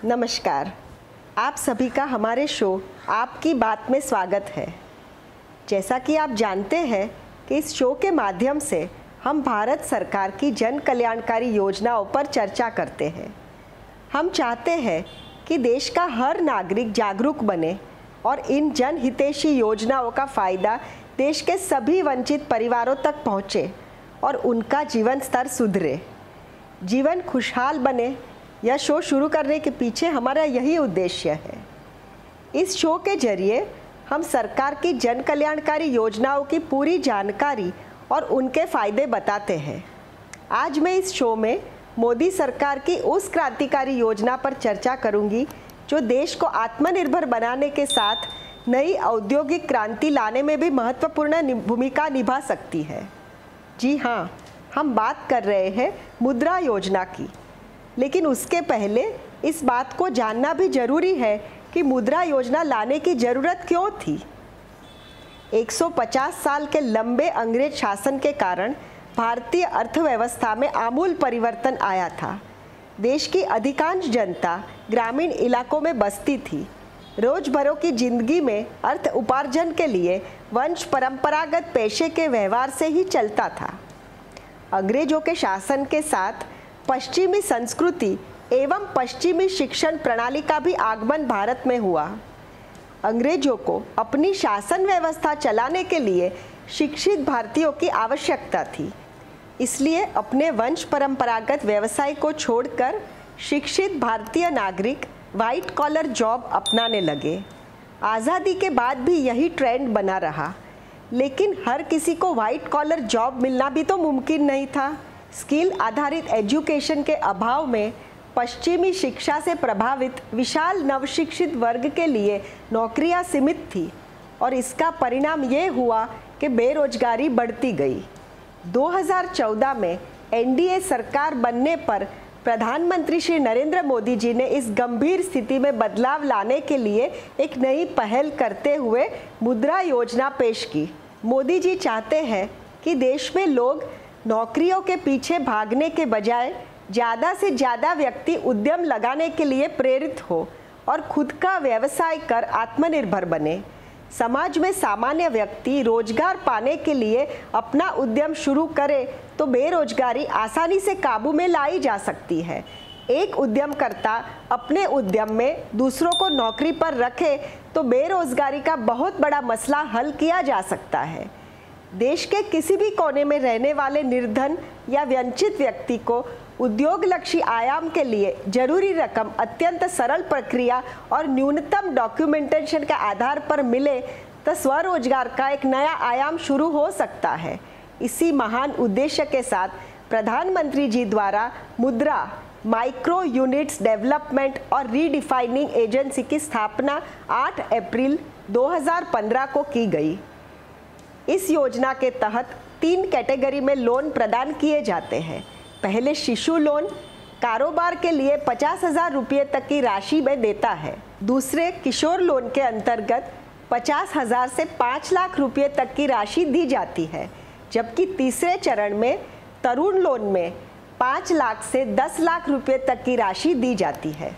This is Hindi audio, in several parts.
नमस्कार। आप सभी का हमारे शो आपकी बात में स्वागत है। जैसा कि आप जानते हैं कि इस शो के माध्यम से हम भारत सरकार की जन कल्याणकारी योजनाओं पर चर्चा करते हैं। हम चाहते हैं कि देश का हर नागरिक जागरूक बने और इन जन हितैषी योजनाओं का फ़ायदा देश के सभी वंचित परिवारों तक पहुँचे और उनका जीवन स्तर सुधरे, जीवन खुशहाल बने। यह शो शुरू करने के पीछे हमारा यही उद्देश्य है। इस शो के जरिए हम सरकार की जन कल्याणकारी योजनाओं की पूरी जानकारी और उनके फ़ायदे बताते हैं। आज मैं इस शो में मोदी सरकार की उस क्रांतिकारी योजना पर चर्चा करूंगी जो देश को आत्मनिर्भर बनाने के साथ नई औद्योगिक क्रांति लाने में भी महत्वपूर्ण भूमिका निभा सकती है। जी हाँ, हम बात कर रहे हैं मुद्रा योजना की। लेकिन उसके पहले इस बात को जानना भी जरूरी है कि मुद्रा योजना लाने की ज़रूरत क्यों थी। 150 साल के लंबे अंग्रेज शासन के कारण भारतीय अर्थव्यवस्था में आमूल परिवर्तन आया था। देश की अधिकांश जनता ग्रामीण इलाकों में बसती थी। रोजभरों की जिंदगी में अर्थ उपार्जन के लिए वंश परंपरागत पेशे के व्यवहार से ही चलता था। अंग्रेजों के शासन के साथ पश्चिमी संस्कृति एवं पश्चिमी शिक्षण प्रणाली का भी आगमन भारत में हुआ। अंग्रेजों को अपनी शासन व्यवस्था चलाने के लिए शिक्षित भारतीयों की आवश्यकता थी। इसलिए अपने वंश परंपरागत व्यवसाय को छोड़कर शिक्षित भारतीय नागरिक वाइट कॉलर जॉब अपनाने लगे। आज़ादी के बाद भी यही ट्रेंड बना रहा, लेकिन हर किसी को वाइट कॉलर जॉब मिलना भी तो मुमकिन नहीं था। स्किल आधारित एजुकेशन के अभाव में पश्चिमी शिक्षा से प्रभावित विशाल नवशिक्षित वर्ग के लिए नौकरियां सीमित थी और इसका परिणाम ये हुआ कि बेरोजगारी बढ़ती गई। 2014 में एनडीए सरकार बनने पर प्रधानमंत्री श्री नरेंद्र मोदी जी ने इस गंभीर स्थिति में बदलाव लाने के लिए एक नई पहल करते हुए मुद्रा योजना पेश की। मोदी जी चाहते हैं कि देश में लोग नौकरियों के पीछे भागने के बजाय ज़्यादा से ज़्यादा व्यक्ति उद्यम लगाने के लिए प्रेरित हो और खुद का व्यवसाय कर आत्मनिर्भर बने। समाज में सामान्य व्यक्ति रोजगार पाने के लिए अपना उद्यम शुरू करे तो बेरोजगारी आसानी से काबू में लाई जा सकती है। एक उद्यमकर्ता अपने उद्यम में दूसरों को नौकरी पर रखे तो बेरोजगारी का बहुत बड़ा मसला हल किया जा सकता है। देश के किसी भी कोने में रहने वाले निर्धन या वंचित व्यक्ति को उद्योगलक्षी आयाम के लिए जरूरी रकम अत्यंत सरल प्रक्रिया और न्यूनतम डॉक्यूमेंटेशन के आधार पर मिले तो स्वरोजगार का एक नया आयाम शुरू हो सकता है। इसी महान उद्देश्य के साथ प्रधानमंत्री जी द्वारा मुद्रा माइक्रो यूनिट्स डेवलपमेंट और रीडिफाइनिंग एजेंसी की स्थापना 8 अप्रैल 2015 को की गई। इस योजना के तहत 3 कैटेगरी में लोन प्रदान किए जाते हैं। पहले शिशु लोन कारोबार के लिए 50,000 रुपये तक की राशि में देता है। दूसरे किशोर लोन के अंतर्गत 50,000 से 5 लाख रुपये तक की राशि दी जाती है, जबकि तीसरे चरण में तरुण लोन में 5 लाख से 10 लाख रुपये तक की राशि दी जाती है।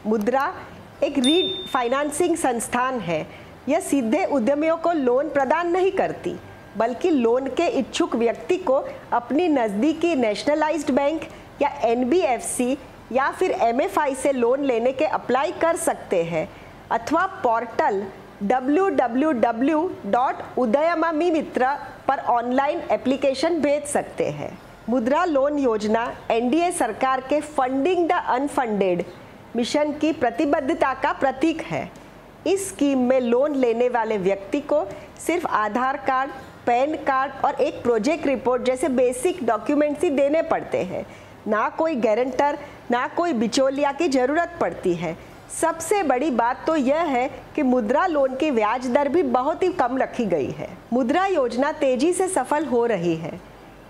मुद्रा एक रीफाइनेंसिंग संस्थान है। यह सीधे उद्यमियों को लोन प्रदान नहीं करती, बल्कि लोन के इच्छुक व्यक्ति को अपनी नज़दीकी नेशनलाइज्ड बैंक या एनबीएफसी या फिर एमएफआई से लोन लेने के अप्लाई कर सकते हैं अथवा पोर्टल www.udayamamimitra पर ऑनलाइन एप्लीकेशन भेज सकते हैं। मुद्रा लोन योजना एनडीए सरकार के फंडिंग द अनफंडेड मिशन की प्रतिबद्धता का प्रतीक है। इस स्कीम में लोन लेने वाले व्यक्ति को सिर्फ आधार कार्ड, पैन कार्ड और एक प्रोजेक्ट रिपोर्ट जैसे बेसिक डॉक्यूमेंट्स ही देने पड़ते हैं। ना कोई गारंटर, ना कोई बिचौलिया की ज़रूरत पड़ती है। सबसे बड़ी बात तो यह है कि मुद्रा लोन की ब्याज दर भी बहुत ही कम रखी गई है। मुद्रा योजना तेजी से सफल हो रही है।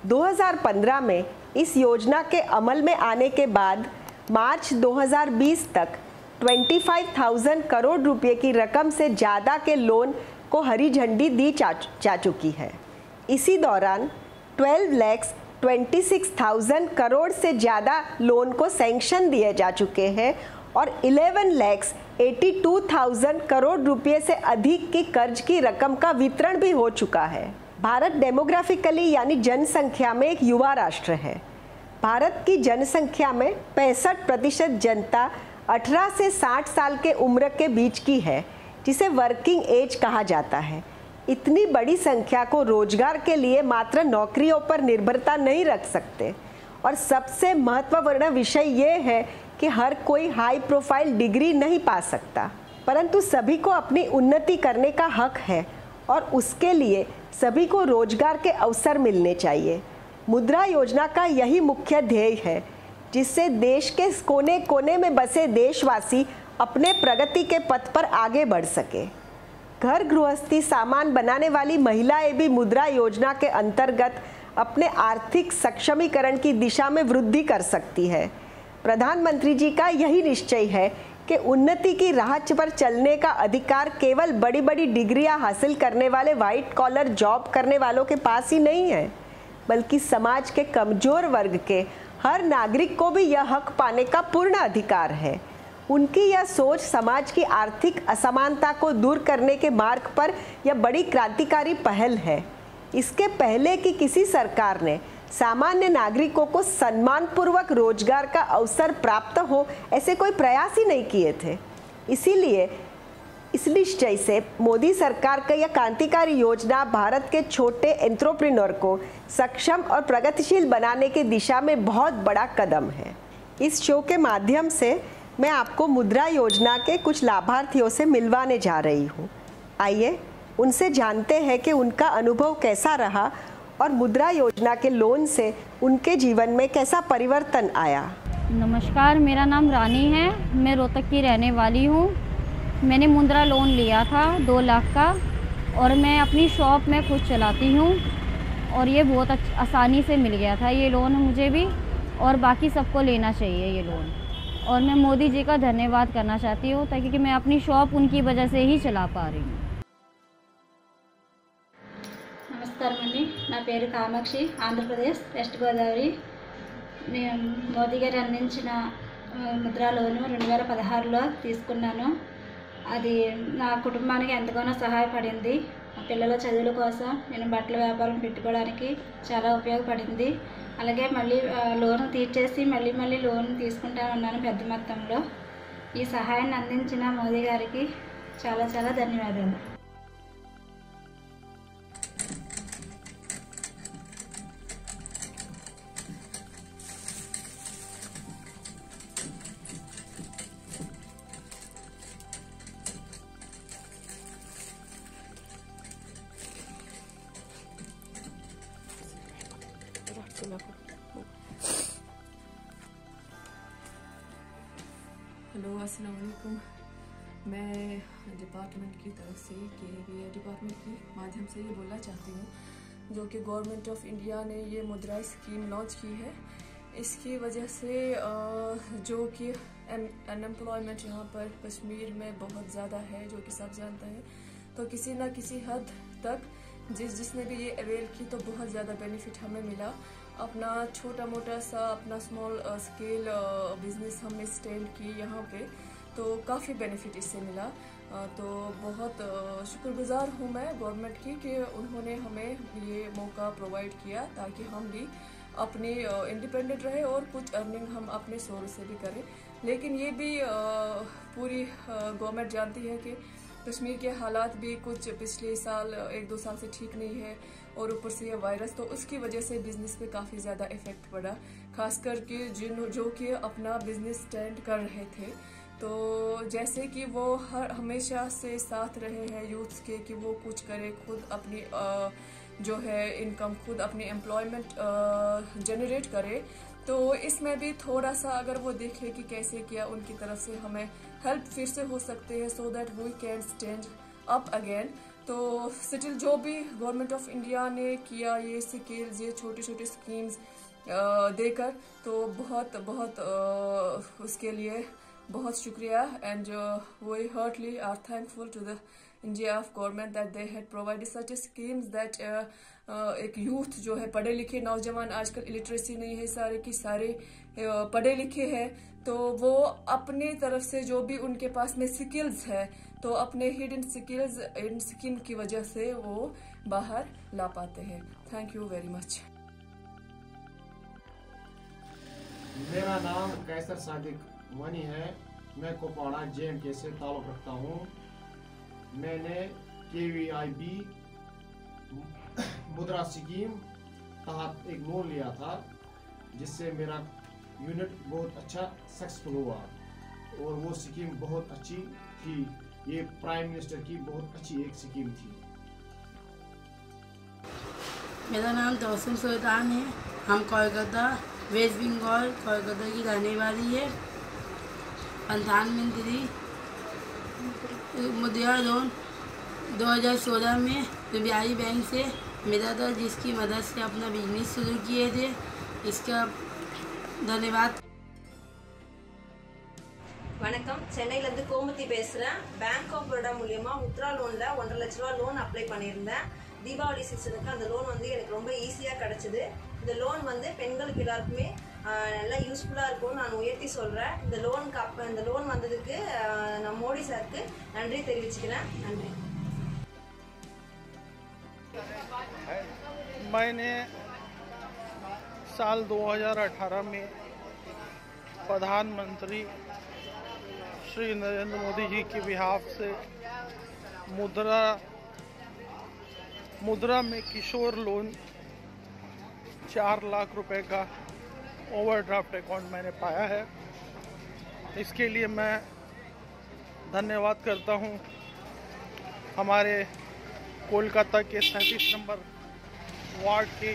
2015 में इस योजना के अमल में आने के बाद मार्च 2020 तक 25,000 करोड़ रुपए की रकम से ज़्यादा के लोन को हरी झंडी दी जा चुकी है। इसी दौरान 12,26,000 करोड़ से ज़्यादा लोन को सैंक्शन दिए जा चुके हैं और 11,82,000 करोड़ रुपए से अधिक की कर्ज की रकम का वितरण भी हो चुका है। भारत डेमोग्राफिकली यानी जनसंख्या में एक युवा राष्ट्र है। भारत की जनसंख्या में 65% जनता 18 से 60 साल के उम्र के बीच की है, जिसे वर्किंग एज कहा जाता है। इतनी बड़ी संख्या को रोजगार के लिए मात्र नौकरियों पर निर्भरता नहीं रख सकते। और सबसे महत्वपूर्ण विषय ये है कि हर कोई हाई प्रोफाइल डिग्री नहीं पा सकता, परंतु सभी को अपनी उन्नति करने का हक है और उसके लिए सभी को रोजगार के अवसर मिलने चाहिए। मुद्रा योजना का यही मुख्य ध्येय है, जिससे देश के कोने कोने में बसे देशवासी अपने प्रगति के पथ पर आगे बढ़ सके। घर गृहस्थी सामान बनाने वाली महिलाएं भी मुद्रा योजना के अंतर्गत अपने आर्थिक सक्षमीकरण की दिशा में वृद्धि कर सकती है। प्रधानमंत्री जी का यही निश्चय है कि उन्नति की राह पर चलने का अधिकार केवल बड़ी बड़ी डिग्रियां हासिल करने वाले व्हाइट कॉलर जॉब करने वालों के पास ही नहीं है, बल्कि समाज के कमजोर वर्ग के हर नागरिक को भी यह हक पाने का पूर्ण अधिकार है। उनकी यह सोच समाज की आर्थिक असमानता को दूर करने के मार्ग पर यह बड़ी क्रांतिकारी पहल है। इसके पहले कि किसी सरकार ने सामान्य नागरिकों को सम्मानपूर्वक रोजगार का अवसर प्राप्त हो, ऐसे कोई प्रयास ही नहीं किए थे। इसीलिए इस निश्चय से मोदी सरकार का यह क्रांतिकारी योजना भारत के छोटे एंटरप्रेन्योर को सक्षम और प्रगतिशील बनाने की दिशा में बहुत बड़ा कदम है। इस शो के माध्यम से मैं आपको मुद्रा योजना के कुछ लाभार्थियों से मिलवाने जा रही हूँ। आइए उनसे जानते हैं कि उनका अनुभव कैसा रहा और मुद्रा योजना के लोन से उनके जीवन में कैसा परिवर्तन आया। नमस्कार, मेरा नाम रानी है। मैं रोहतक की रहने वाली हूँ। मैंने मुद्रा लोन लिया था 2 लाख का और मैं अपनी शॉप में खुद चलाती हूँ और ये बहुत आसानी से मिल गया था ये लोन मुझे भी, और बाकी सबको लेना चाहिए ये लोन। और मैं मोदी जी का धन्यवाद करना चाहती हूँ ताकि मैं अपनी शॉप उनकी वजह से ही चला पा रही हूँ। నమస్కారం అండి, నా పేరు కామాక్షి, ఆంధ్రప్రదేశ్ వెస్ట్ గోదావరి. నేను మోదీ గారు అందించిన ముద్రా లోను 2016లో తీసుకున్నాను. అది నా కుటుంబానికి ఎంతగానో సహాయపడింది. మా పిల్లల చదువుల కోసం నేను బట్టల వ్యాపారం పెట్టుకోవడానికి చాలా ఉపయోగపడింది. అలాగే మళ్ళీ లోన్ తీర్చేసి మళ్ళీ లోన్ తీసుకుంటా ఉన్నాను పెద్ద మొత్తంలో. ఈ సహాయాన్ని అందించిన మోదీ గారికి చాలా చాలా ధన్యవాదాలు. हेलो, अस्सलाम वालेकुम। मैं डिपार्टमेंट की तरफ से KVA डिपार्टमेंट के माध्यम से ये बोलना चाहती हूँ, जो कि गवर्नमेंट ऑफ इंडिया ने ये मुद्रा स्कीम लॉन्च की है। इसकी वजह से जो कि अनएम्प्लॉयमेंट यहाँ पर कश्मीर में बहुत ज़्यादा है, जो कि सब जानते हैं, तो किसी न किसी हद तक जिसने भी ये अवेल की तो बहुत ज़्यादा बेनिफिट हमें मिला। अपना छोटा मोटा सा अपना स्मॉल स्केल बिजनेस हमने स्टैंड की यहाँ पे, तो काफ़ी बेनिफिट इससे मिला। तो बहुत शुक्रगुजार हूँ मैं गवर्नमेंट की कि उन्होंने हमें ये मौका प्रोवाइड किया ताकि हम भी अपने इंडिपेंडेंट रहे और कुछ अर्निंग हम अपने सोर्स से भी करें। लेकिन ये भी पूरी गवर्नमेंट जानती है कि कश्मीर के हालात भी कुछ पिछले साल 1-2 साल से ठीक नहीं है, और ऊपर से ये वायरस, तो उसकी वजह से बिजनेस पे काफ़ी ज़्यादा इफेक्ट पड़ा, खास करके जो कि अपना बिजनेस स्टैंड कर रहे थे। तो जैसे कि वो हमेशा से साथ रहे हैं यूथ के कि वो कुछ करे, खुद अपनी जो है इनकम, खुद अपनी एम्प्लॉयमेंट जनरेट करे। तो इसमें भी थोड़ा सा अगर वो देखे कि कैसे किया उनकी तरफ से हमें हेल्प फिर से हो सकते हैं, so that we can stand up again. तो स्टिल जो भी गवर्नमेंट ऑफ इंडिया ने किया ये स्किल्स, ये छोटे छोटे स्कीम्स देकर, तो बहुत उसके लिए बहुत शुक्रिया। And we heartly are thankful to the India of government that they had provided such schemes that एक यूथ जो है पढ़े लिखे नौजवान, आजकल इलिटरेसी नहीं है सारे की सारे, पढ़े लिखे हैं, तो वो अपने तरफ से जो भी उनके पास में स्किल्स है, तो अपने हिडन स्किल्स इन स्किम की वजह से वो बाहर ला पाते हैं। Thank you very much. मेरा नाम कैसर सादिक वानी है। मैं कुपवाड़ा JNK से ताल्लुक़ रखता हूँ। मैंने KVIB मुद्रा स्कीम तहत एक लोन लिया था, जिससे मेरा यूनिट बहुत अच्छा सक्सेसफुल हुआ और वो स्कीम बहुत अच्छी थी। ये प्राइम मिनिस्टर की बहुत अच्छी एक स्कीम थी। मेरा नाम तौसीम सुल्तान है। हम कोलकाता वेस्ट बंगाल कोलकाता की रहने वाली है। प्रधानमंत्री मुद्रा लोन 2016 में RBI बैंक से मिला था, जिसकी मदद से अपना बिजनेस शुरू किए थे। इसका धन्यवाद। வணக்கம், சென்னையிலேருந்து கோமதி பேசுகிறேன். பேங்க் ஆஃப் பரோடா மூலியமாக முத்ரா லோனில் 1.5 லட்ச ரூபா லோன் அப்ளை பண்ணியிருந்தேன். தீபாவளி சீசனுக்கு அந்த லோன் வந்து எனக்கு ரொம்ப ஈஸியாக கிடச்சிது. இந்த லோன் வந்து பெண்களுக்கு எல்லாருக்குமே நல்லா யூஸ்ஃபுல்லாக இருக்கும்னு நான் உயர்த்தி சொல்கிறேன். இந்த லோன் வந்ததுக்கு நான் மோடி சாருக்கு நன்றி தெரிவிச்சுக்கிறேன். நன்றி। मैंने साल 2018 में प्रधानमंत्री श्री नरेंद्र मोदी जी के बिहाफ से मुद्रा में किशोर लोन 4 लाख रुपए का ओवरड्राफ्ट अकाउंट मैंने पाया है। इसके लिए मैं धन्यवाद करता हूं हमारे कोलकाता के 37 नंबर वार्ड के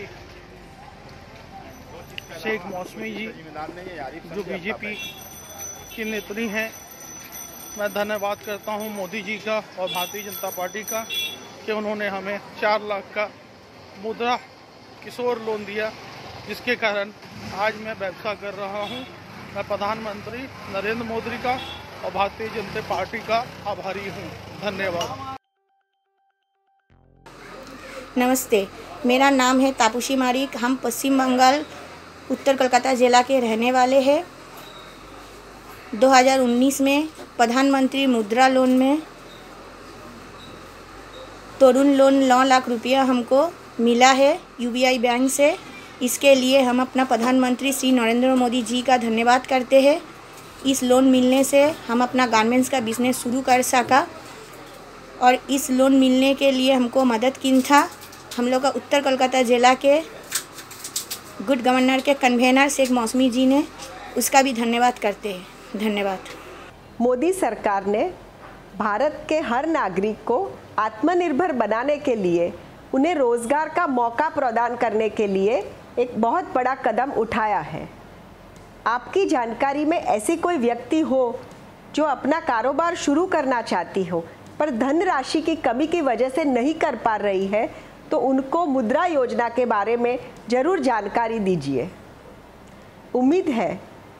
शेख मौसमी जी, जो BJP की नेत्री हैं। मैं धन्यवाद करता हूं मोदी जी का और भारतीय जनता पार्टी का कि उन्होंने हमें 4 लाख का मुद्रा किशोर लोन दिया, जिसके कारण आज मैं व्यवसाय कर रहा हूं। मैं प्रधानमंत्री नरेंद्र मोदी का और भारतीय जनता पार्टी का आभारी हूं। धन्यवाद। नमस्ते, मेरा नाम है तापुशी मारिक। हम पश्चिम बंगाल उत्तर कोलकाता ज़िला के रहने वाले हैं। 2019 में प्रधानमंत्री मुद्रा लोन में तरुण लोन 9 लाख रुपया हमको मिला है UBI बैंक से। इसके लिए हम अपना प्रधानमंत्री श्री नरेंद्र मोदी जी का धन्यवाद करते हैं। इस लोन मिलने से हम अपना गारमेंट्स का बिज़नेस शुरू कर सका, और इस लोन मिलने के लिए हमको मदद की था हम लोग का उत्तर कोलकाता ज़िला के गुड गवर्नर के कन्वेनर शेख मौसमी जी ने। उसका भी धन्यवाद करते हैं। धन्यवाद। मोदी सरकार ने भारत के हर नागरिक को आत्मनिर्भर बनाने के लिए, उन्हें रोजगार का मौका प्रदान करने के लिए एक बहुत बड़ा कदम उठाया है। आपकी जानकारी में ऐसी कोई व्यक्ति हो जो अपना कारोबार शुरू करना चाहती हो पर धनराशि की कमी की वजह से नहीं कर पा रही है, तो उनको मुद्रा योजना के बारे में ज़रूर जानकारी दीजिए। उम्मीद है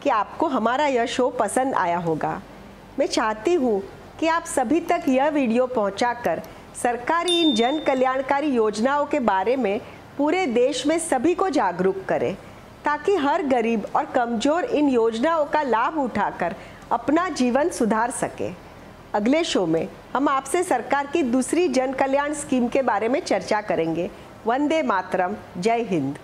कि आपको हमारा यह शो पसंद आया होगा। मैं चाहती हूँ कि आप सभी तक यह वीडियो पहुँचाकर सरकारी इन जन कल्याणकारी योजनाओं के बारे में पूरे देश में सभी को जागरूक करें, ताकि हर गरीब और कमज़ोर इन योजनाओं का लाभ उठाकर अपना जीवन सुधार सके। अगले शो में हम आपसे सरकार की दूसरी जन कल्याण स्कीम के बारे में चर्चा करेंगे। वंदे मातरम। जय हिंद।